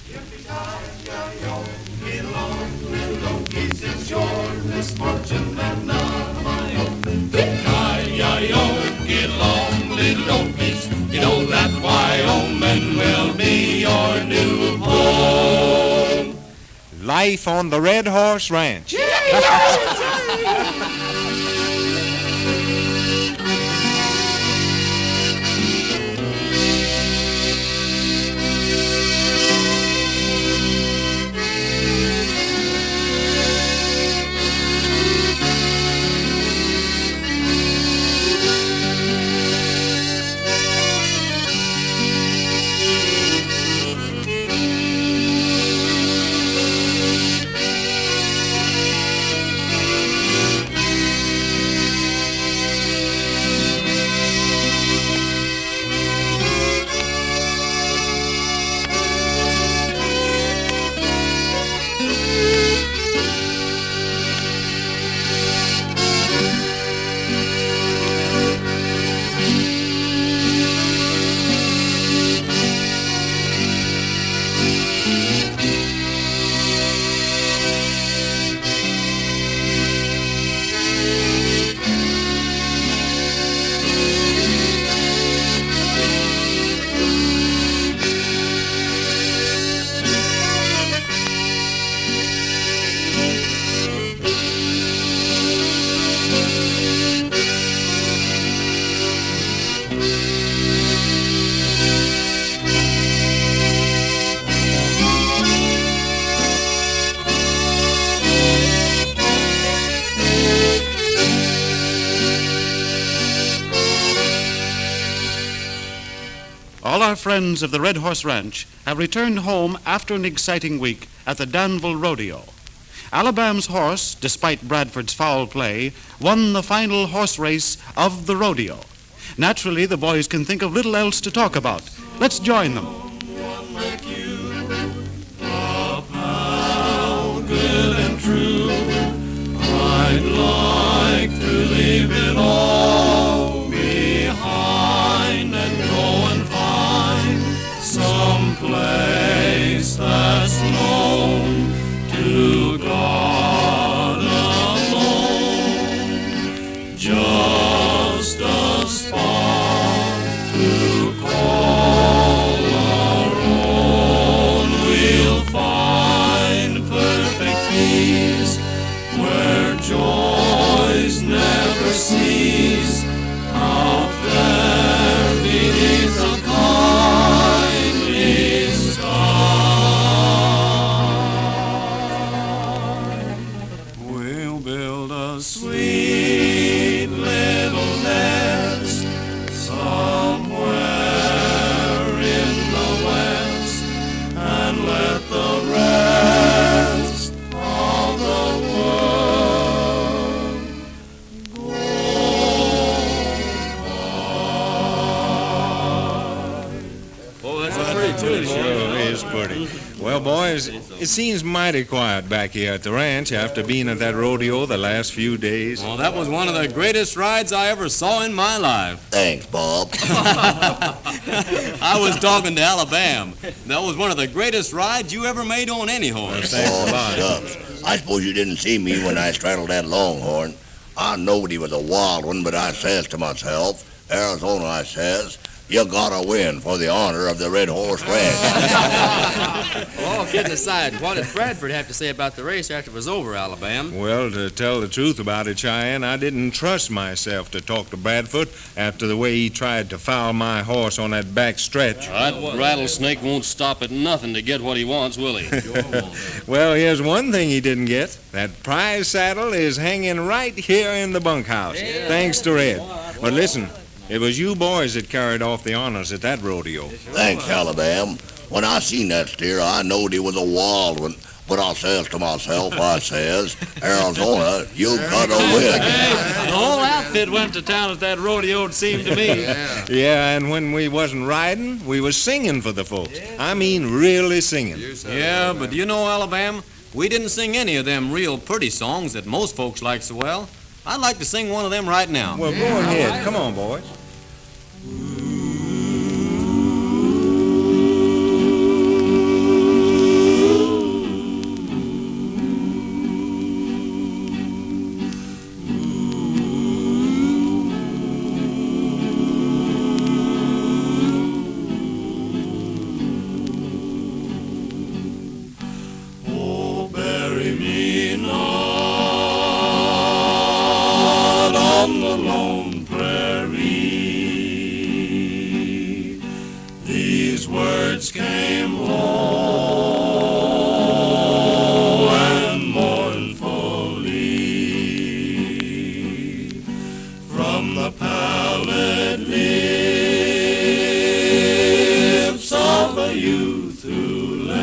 Yippee-ki-yay-yo, get along, little donkeys, it's your misfortune and none of my own. Yippee-ki-yay-yo, get along, little donkeys, you know that Wyoming will be your new home. Life on the Red Horse Ranch. All our friends of the Red Horse Ranch have returned home after an exciting week at the Danville Rodeo. Alabam's horse, despite Bradford's foul play, won the final horse race of the rodeo. Naturally, the boys can think of little else to talk about. Let's join them. One like you, a pal, good and true. I'd like to leave it all behind and go and find some place that's known to God alone. Just a spot to call our own. We'll find perfect peace where joys never cease. Out there beneath the kindly sky, we'll build a sweet little nest somewhere in the west and let the rest of the world go by. Oh, that's a pretty tune. Sure is pretty. Well, boys, it seems mighty quiet back here at the ranch after being at that rodeo the last few days. Well, that was one of the greatest rides I ever saw in my life. Thanks, Bob. I was talking to Alabam. That was one of the greatest rides you ever made on any horse. Shucks. I suppose you didn't see me when I straddled that longhorn. I knowed he was a wild one, but I says to myself, Arizona, I says, you gotta win for the honor of the Red Horse Ranch. Well, kidding aside, what did Bradford have to say about the race after it was over, Alabam? Well, to tell the truth about it, Cheyenne, I didn't trust myself to talk to Bradford after the way he tried to foul my horse on that back stretch. That rattlesnake won't stop at nothing to get what he wants, will he? Well, here's one thing he didn't get. That prize saddle is hanging right here in the bunkhouse, thanks to Red. But listen, it was you boys that carried off the honors at that rodeo. Thanks, Alabam. When I seen that steer, I knowed he was a wild one. But I says to myself, I says, Arizona, you gotta win. The whole outfit went to town at that rodeo, it seemed to me. Yeah, and when we wasn't riding, we was singing for the folks. I mean, really singing. Yeah, but you know, Alabam, we didn't sing any of them real pretty songs that most folks like so well. I'd like to sing one of them right now. Well, go ahead. Come on, boys. birds came low and mournfully from the pallid lips of a youth who lay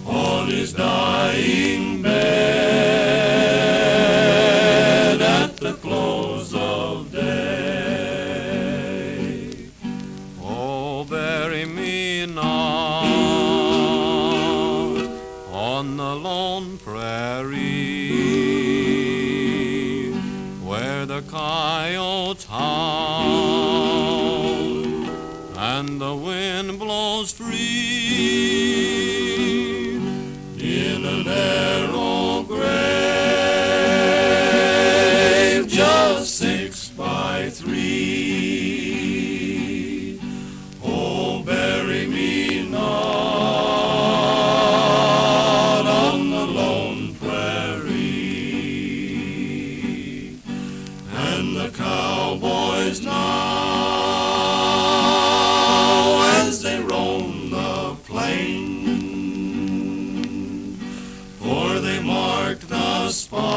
on his dying bed at the close of day. Oh, bury me now on the lone prairie where the coyotes howl and the wind blows free in a narrow grave just 6 by 3. Oh, bury me not on the lone prairie, and the cowboys now as they roam the plain, for they marked the spot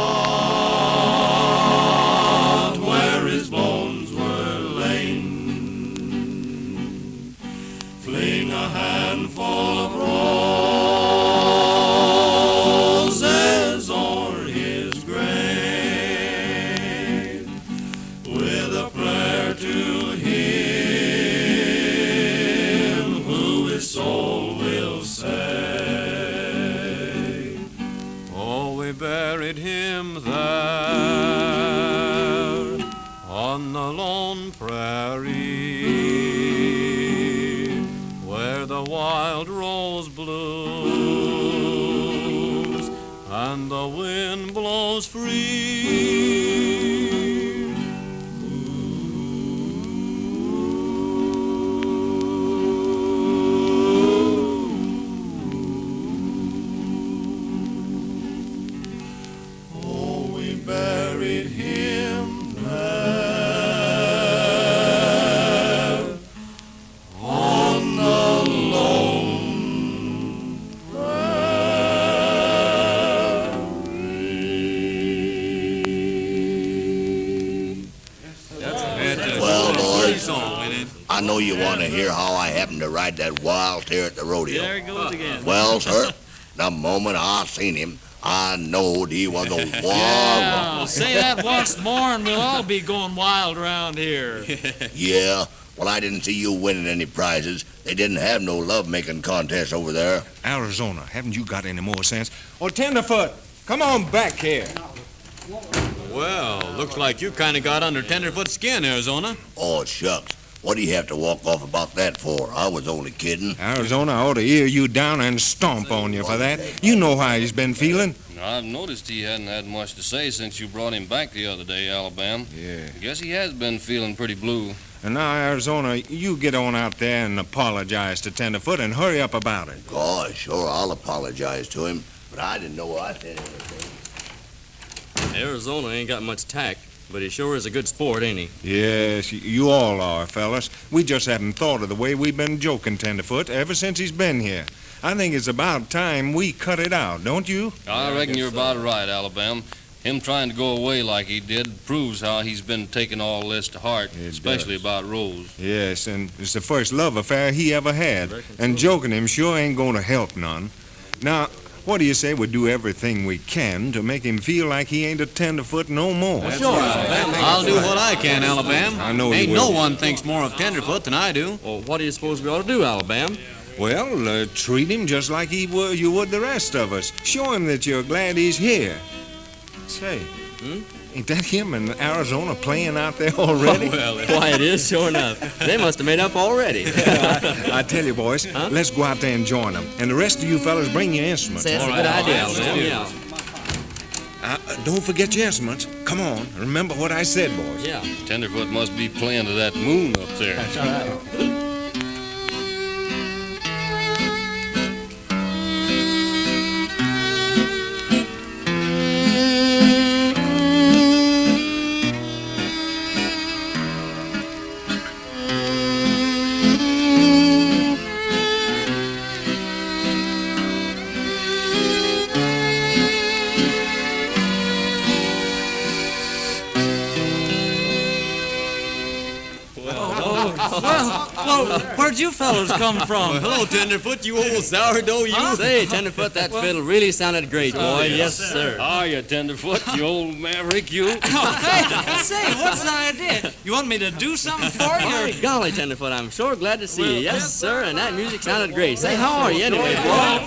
where his bones were lain. Fling a handful of roses o'er his grave, with a prayer to him who his soul will save. Oh, we buried him there on the lone prairie where the wild rose blooms and the wind blows free. Oh, we buried him there on the lone prairie. Well, boys, I know you want to hear how I happened to ride that wild steer at the rodeo. There it goes again. Well, sir, the moment I seen him, I knowed he was a wild Yeah, one. say that once more and we'll all be going wild around here. Yeah, well, I didn't see you winning any prizes. They didn't have no love-making contest over there. Arizona, haven't you got any more sense? Oh, Tenderfoot, come on back here. Well, looks like you kind of got under Tenderfoot's skin, Arizona. Oh, shucks. What do you have to walk off about that for? I was only kidding. Arizona, I ought to ear you down and stomp on you for that. You know how he's been feeling. I've noticed he hadn't had much to say since you brought him back the other day, Alabam. Yeah. Guess he has been feeling pretty blue. And now, Arizona, you get on out there and apologize to Tenderfoot and hurry up about it. Gosh, sure, I'll apologize to him, but I didn't know I said anything. Arizona ain't got much tact, but he sure is a good sport, ain't he? Yes, you all are, fellas. We just haven't thought of the way we've been joking Tenderfoot ever since he's been here. I think it's about time we cut it out, don't you? I reckon you're about right, Alabam. Him trying to go away like he did proves how he's been taking all this to heart, It especially does. about Rose. Yes, and it's the first love affair he ever had. And joking him sure ain't going to help none. Now, what do you say we do everything we can to make him feel like he ain't a Tenderfoot no more? Sure, Alabama. I'll do what I can, Alabama. I know you Ain't will. no one thinks more of Tenderfoot than I do. Well, what do you suppose we ought to do, Alabam? Well, treat him just like you would the rest of us. Show him that you're glad he's here. Say, ain't that him in Arizona playing out there already? Why, it is, sure enough. They must have made up already. I tell you, boys, let's go out there and join them. And the rest of you fellas bring your instruments. Say, that's a good idea, Alabam. Yeah. Don't forget your instruments. Come on, remember what I said, boys. Yeah. Tenderfoot must be playing to that moon up there. That's all right. Well, where'd you fellows come from? Hello, Tenderfoot, you old sourdough, you. Say, Tenderfoot, that fiddle really sounded great, boy. Yes, sir. Are you, Tenderfoot, you old maverick, you? Say, what's the idea? You want me to do something for you? By golly, Tenderfoot, I'm sure glad to see you. Yes, sir, and that music sounded great. Say, how are you anyway, boy?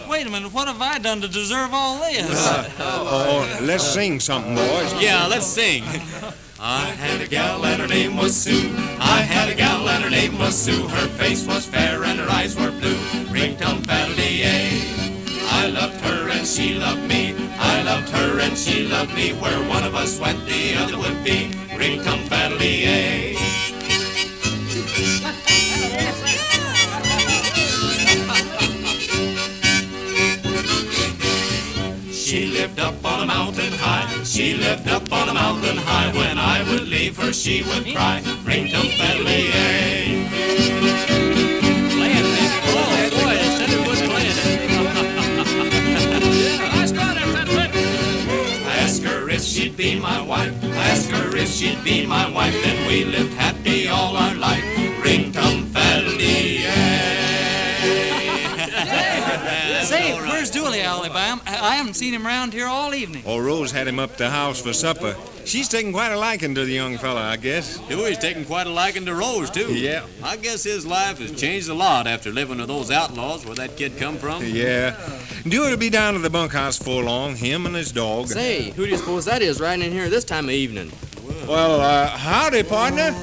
Wait a minute. What have I done to deserve all this? Let's sing something, boys. Yeah, let's sing. I had a gal and her name was Sue. I had a gal and her name was Sue. Her face was fair and her eyes were blue. Ring-tum-faddle-dee-ay. I loved her and she loved me. I loved her and she loved me. Where one of us went, the other would be. Ring-tum-faddle-dee-ay. She lived up on a mountain high. She lived up on a mountain high. When I would leave her, she would cry. Ring-tum-faddle-dee-ay. Playing it. Oh, boy, it's Tenderfoot playing it. I spot it, Tenderfoot. I asked her if she'd be my wife. I asked her if she'd be my wife. Then we lived happy all our life. Ring-tum-faddle-dee-ay. Say, where's Dooley, Alabam? I haven't seen him around here all evening. Oh, Rose had him up to the house for supper. She's taking quite a liking to the young fella, I guess. Dewey's taking quite a liking to Rose, too. Yeah. I guess his life has changed a lot after living with those outlaws where that kid come from. Yeah. Dewey'll be down to the bunkhouse before long, him and his dog. Say, who do you suppose that is riding in here this time of evening? Well, howdy, partner.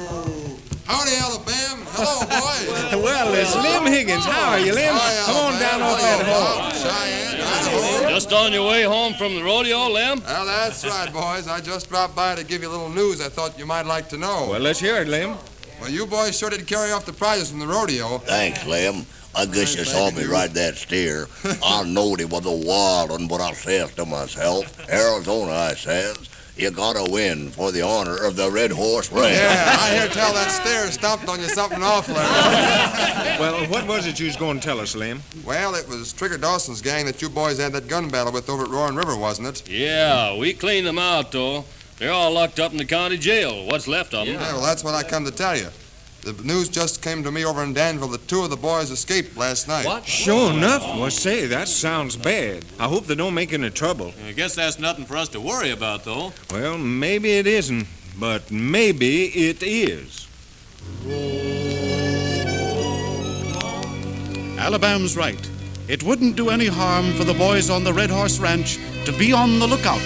Howdy, Alabam. Hello, boys. Well, it's Lim Higgins. How are you, Lim? Come on down off that horse. Cheyenne, that's home. Just on your way home from the rodeo, Lem? Well, that's right, boys. I just dropped by to give you a little news I thought you might like to know. Well, let's hear it, Lim. Well, you boys sure did carry off the prizes from the rodeo. Thanks, Lem. I guess you saw me ride that steer. I knowed he was a wild one, but I says to myself, Arizona, I says, you gotta win for the honor of the Red Horse Ranch. Yeah, I hear tell that steer stomped on you something awful. Well, what was it you was going to tell us, Lim? Well, it was Trigger Dawson's gang that you boys had that gun battle with over at Roaring River, wasn't it? Yeah, we cleaned them out, though. They're all locked up in the county jail. What's left of them? Yeah, well, that's what I come to tell you. The news just came to me over in Danville that two of the boys escaped last night. What? Sure enough. Well, say, that sounds bad. I hope they don't make any trouble. I guess that's nothing for us to worry about, though. Well, maybe it isn't, but maybe it is. Alabam's right. It wouldn't do any harm for the boys on the Red Horse Ranch to be on the lookout.